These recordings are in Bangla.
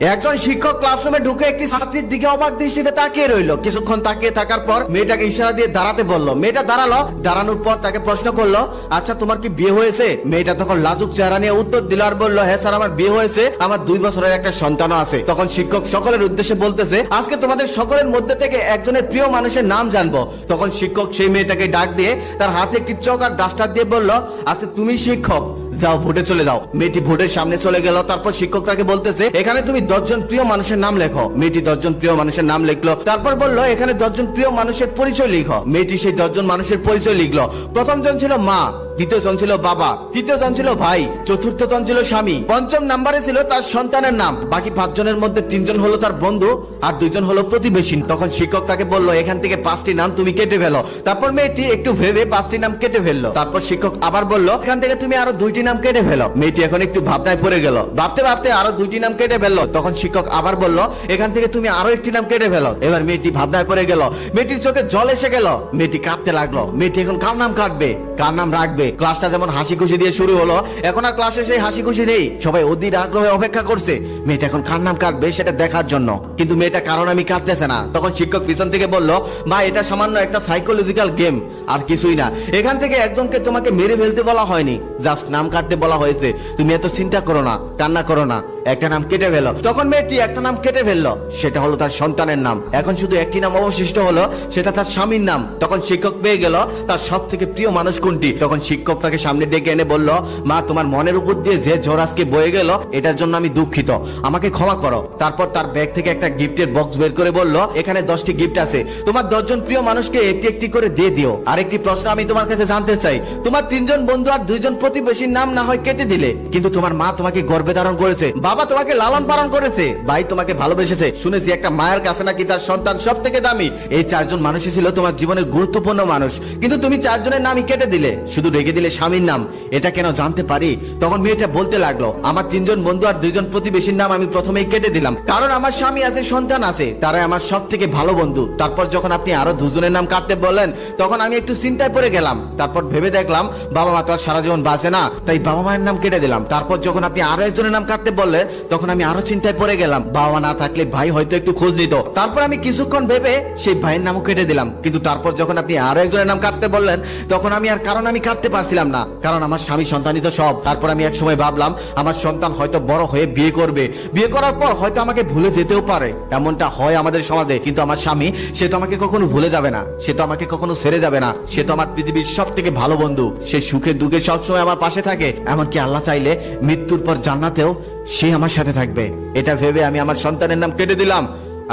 একজন শিক্ষক ক্লাসরুমে ঢুকে একটি ছাত্রীর দিকে অবাক দৃষ্টিতে তাকিয়ে রইল। কিছুক্ষণ তাকিয়ে থাকার পর মেয়েটাকে ইশারা দিয়ে দাঁড়াতে বলল। মেয়েটা দাঁড়ালো। দাঁড়ানোর পর তাকে প্রশ্ন করলো, আচ্ছা তোমার কি বিয়ে হয়েছে? মেয়েটা তখন লাজুক চেহারা নিয়ে উত্তর দিল আর বলল, হ্যাঁ স্যার আমার বিয়ে হয়েছে, আমার 2 বছরের একটা সন্তানও আছে। তখন শিক্ষক সকলের উদ্দেশ্যে বলতেছে, আজকে তোমাদের সকলের মধ্যে থেকে একজনের প্রিয় মানুষের নাম জানবো। তখন শিক্ষক সেই মেয়েটাকে ডাক দিয়ে তার হাতে একটি চক আর ডাস্টার দিয়ে বলল, আজকে তুমি শিক্ষক, যাও ভোটে চলে যাও। মেয়েটি ভোটের সামনে চলে গেল। তারপর শিক্ষক তাকে বলতেছে, এখানে তুমি 10 জন প্রিয় মানুষের নাম লেখো। মেয়েটি 10 জন প্রিয় মানুষের নাম লিখলো। তারপর বললো, এখানে 10 জন প্রিয় মানুষের পরিচয় লিখো। মেয়েটি সেই 10 জন মানুষের পরিচয় লিখলো। প্রথম জন ছিল মা, দ্বিতীয় জন ছিল বাবা, তৃতীয় জন ছিল ভাই, চতুর্থ জন ছিল স্বামী, পঞ্চম নাম্বারে ছিল তার সন্তানের নাম। বাকি 5 জনের মধ্যে 3 জন হলো তার বন্ধু আর 2 জন হলো প্রতিবেশী। তখন শিক্ষক তাকে বললো, এখান থেকে 5টি নাম তুমি কেটে ফেলো। তারপর মেয়েটি একটু ভেবে 5টি নাম কেটে ফেললো। তারপর শিক্ষক আবার বললো, এখান থেকে তুমি আরো 2টি নাম কেটে ফেলো। মেয়েটি এখন একটু ভাবনায় পড়ে গেল। ভাবতে ভাবতে আরো 2টি নাম কেটে ফেললো। তখন শিক্ষক আবার বললো, এখান থেকে তুমি আরো একটি নাম কেটে ফেলো। এবার মেয়েটি ভাবনায় পড়ে গেল। মেয়েটির চোখে জল এসে গেল। মেয়েটি কাঁদতে লাগলো। মেয়েটি এখন কার নাম কাটবে, কার নাম রাখবে? ক্লাসটা যেমন হাসি খুশি দিয়ে শুরু হলো, এখন আর ক্লাসে সেই হাসি খুশি নেই। সবাই অধীর আগ্রহে অপেক্ষা করছে মেয়েটা এখন কার নাম কাটবে সেটা দেখার জন্য। কিন্তু মেয়েটা কারণ আমি কাটতেছে না। তখন শিক্ষক পিছন থেকে বলল, মা এটা সামান্য একটা সাইকোলজিক্যাল গেম, আর কিছুই না। এখান থেকে একজনকে তোমাকে মেরে ফেলতে বলা হয়নি, জাস্ট নাম কাটতে বলা হয়েছে। তুমি এত চিন্তা করো না, কান্না করো না, একটা নাম কেটে ফেলো। তখন মেয়েটি একটা নাম কেটে ফেললো। সেটা হলো তার সন্তানের নাম। এখন শুধু একটি নাম অবশিষ্ট হলো, সেটা তার স্বামীর নাম। তখন শিক্ষক পেয়ে গেল তার সব থেকে প্রিয় মানুষ কোনটি। তখন শিক্ষক তাকে সামনে ডেকে এনে বলল, মা তোমার মনের উপর দিয়ে যে ঝড় আজকে বয়ে গেল, এটার জন্য আমি দুঃখিত, আমাকে ক্ষমা করো। তারপর তার ব্যাগ থেকে একটা গিফটের বক্স বের করে বলল, এখানে 10টি গিফট আছে, তোমার 10 জন প্রিয় মানুষকে একটি একটি করে দিয়ে দিও। আরেকটি প্রশ্ন আমি তোমার কাছে জানতে চাই, তোমার 3 জন বন্ধু আর 2 জন প্রতিবেশীর নাম না হয় কেটে দিলে, কিন্তু তোমার মা তোমাকে গর্ভে ধারণ করেছে, বাবা তোমাকে লালন পালন করেছে, ভাই তোমাকে ভালোবেসেছে। শুনেছি একটা মায়ের কাছে নাকি তার সন্তান সব থেকে দামি। এই 4 জন মানুষই ছিল তোমার জীবনের গুরুত্বপূর্ণ মানুষ, কিন্তু তুমি 4 জনের নামই কেটে দিলে, শুধু রেখে দিলে স্বামীর নাম। এটা কেন জানতে পারি? তখন মেয়েটা বলতে লাগলো, আমার 3 জন বন্ধু আর 2 জন প্রতিবেশীর নাম আমি প্রথমেই কেটে দিলাম, কারণ আমার স্বামী আছে, সন্তান আছে, তারাই আমার সব থেকে ভালো বন্ধু। তারপর যখন আপনি আরো 2 জনের নাম কাটতে বললেন, তখন আমি একটু চিন্তায় পড়ে গেলাম। তারপর ভেবে দেখলাম বাবা মা তো আর সারা জীবন বাঁচে না, তাই বাবা মায়ের নাম কেটে দিলাম। তারপর যখন আপনি আরো একজনের নাম কাটতে বললেন, তখন আমি আরো চিন্তায় পড়ে গেলাম, বাবা মা না থাকলে ভাই হয়তো একটু খোঁজ নিত। তারপর আমি কিছুক্ষণ ভেবে সেই ভাইয়ের নামও কেটে দিলাম। কিন্তু তারপর যখন আপনি আরো একজনের নাম কাটতে বললেন, তখন আমি আর কারণ আমি কাটতে পারছিলাম না, কারণ আমার স্বামী সন্তানই তো সব। তারপর আমি এক সময় ভাবলাম, আমার সন্তান হয়তো বড় হয়ে বিয়ে করবে, বিয়ে করার পর হয়তো আমাকে ভুলে যেতেও পারে, এমনটা হয় আমাদের সমাজে। কিন্তু আমার স্বামী, সে তো আমাকে কখনো ভুলে যাবে না, সে তো আমাকে কখনো ছেড়ে যাবে না, সে তো আমার পৃথিবীর সব থেকে ভালো বন্ধু। সে সুখে দুঃখে সবসময় আমার পাশে থাকে, এমনকি আল্লাহ চাইলে মৃত্যুর পর জান্নাতেও সে আমার সাথে থাকবে। এটা ভেবে আমি আমার সন্তানের নাম কেটে দিলাম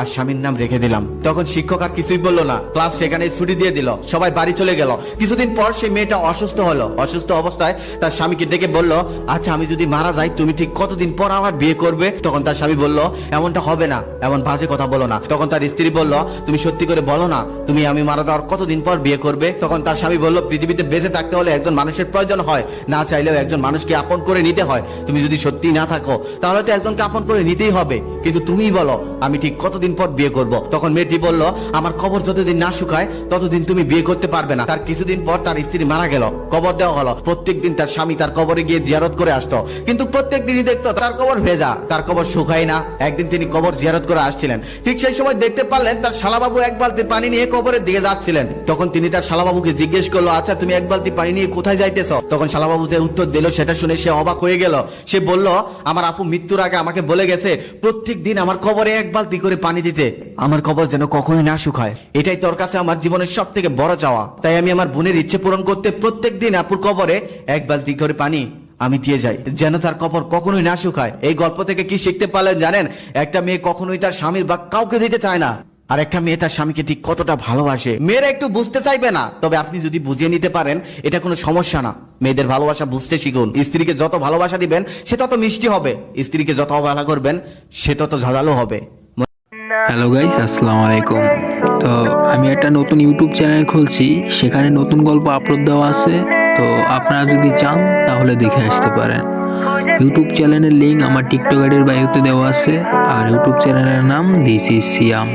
আর স্বামীর নাম রেখে দিলাম। তখন শিক্ষক আর কিছুই বললো না, ক্লাস সেখানে ছুটি দিয়ে দিল, সবাই বাড়ি চলে গেল। কিছুদিন পর সেই মেয়েটা অসুস্থ হলো। অসুস্থ অবস্থায় তার স্বামীকে ডেকে বলল, আচ্ছা আমি যদি মারা যাই তুমি ঠিক কতদিন পর আমার বিয়ে করবে? তখন তার স্বামী বলল, এমনটা হবে না, এমন বাজে কথা বলো না। তখন তার স্ত্রী বলল, তুমি সত্যি করে বলো না, তুমি আমি মারা যাওয়ার কতদিন পর বিয়ে করবে? তখন তার স্বামী বলল, পৃথিবীতে বেঁচে থাকতে হলে একজন মানুষের প্রয়োজন হয়, না চাইলেও একজন মানুষকে আপন করে নিতে হয়। তুমি যদি সত্যি না থাকো তাহলে তো একজনকে আপন করে নিতেই হবে, কিন্তু তুমিই বলো আমি ঠিক কতদিন পর বিয়ে করব? তখন মেয়েটি বলল, আমার কবর যতদিন না শুকায় ততদিন তুমি বিয়ে করতে পারবে না। তার কিছুদিন পর তার স্ত্রী মারা গেল, কবর দেওয়া হলো। প্রত্যেকদিন তার স্বামী তার কবরে গিয়ে জিয়ারত করে আসতো, কিন্তু প্রত্যেক দিনই দেখতো তার কবর ভেজা, তার কবর শুকায় না। একদিন তিনি কবর জিয়ারত করে আসছিলেন, ঠিক সেই সময় দেখতে পারলেন তার শালাবাবু এক বালতি পানি নিয়ে কবরের দিকে যাচ্ছিলেন। তখন তিনি তার শালাবাবুকে জিজ্ঞেস করলো, আচ্ছা তুমি এক বালতি পানি নিয়ে কোথায় যাইতেছ? তখন শালাবাবু যে উত্তর দিল সেটা শুনে সে অবাক হয়ে গেল। সে বলল, আমার আপু মৃত্যুর আগে আমাকে বলে গেছে প্রত্যেক দিন আমার কবরে এক বালতি করে পানি দিতে, আমার কবর যেন কখনোই না শুকায়। এটাই তোর কাছে আমার জীবনের সব থেকে বড় চাওয়া। তাই আমি আমার বোনের ইচ্ছে পূরণ করতে প্রত্যেক দিন আপুর কবরে এক বালতি করে পানি আমি দিয়ে যাই, যেন তার কবর কখনোই না শুকায়। এই গল্প থেকে কি শিখতে পারলেন জানেন? একটা মেয়ে কখনোই তার স্বামীর বা কাউকে দিতে চায় না, আর একটা মেয়ে তার স্বামীকে ঠিক কতটা ভালোবাসে। মেয়েরা একটু বুঝতে চাইবে না, তবে আপনি যদি বুঝিয়ে নিতে পারেন এটা কোনো সমস্যা না। মেয়েদের ভালোবাসা বুঝতে শিখুন। স্ত্রীকে যত ভালোবাসা দিবেন সে তত মিষ্টি হবে, স্ত্রীকে যত অবহেলা করবেন সে তত ঝাঁঝালো হবে। হ্যালো গাইস, আসসালামু আলাইকুম। তো আমি একটা নতুন ইউটিউব চ্যানেল খুলছি, সেখানে নতুন গল্প আপলোড দেওয়া আছে। তো আপনারা যদি চান তাহলে দেখে আসতে পারেন। ইউটিউব চ্যানেলের লিঙ্ক আমার টিকটক আইডির বায়োতে দেওয়া আছে, আর ইউটিউব চ্যানেলের নাম দিস ইজ সিয়াম।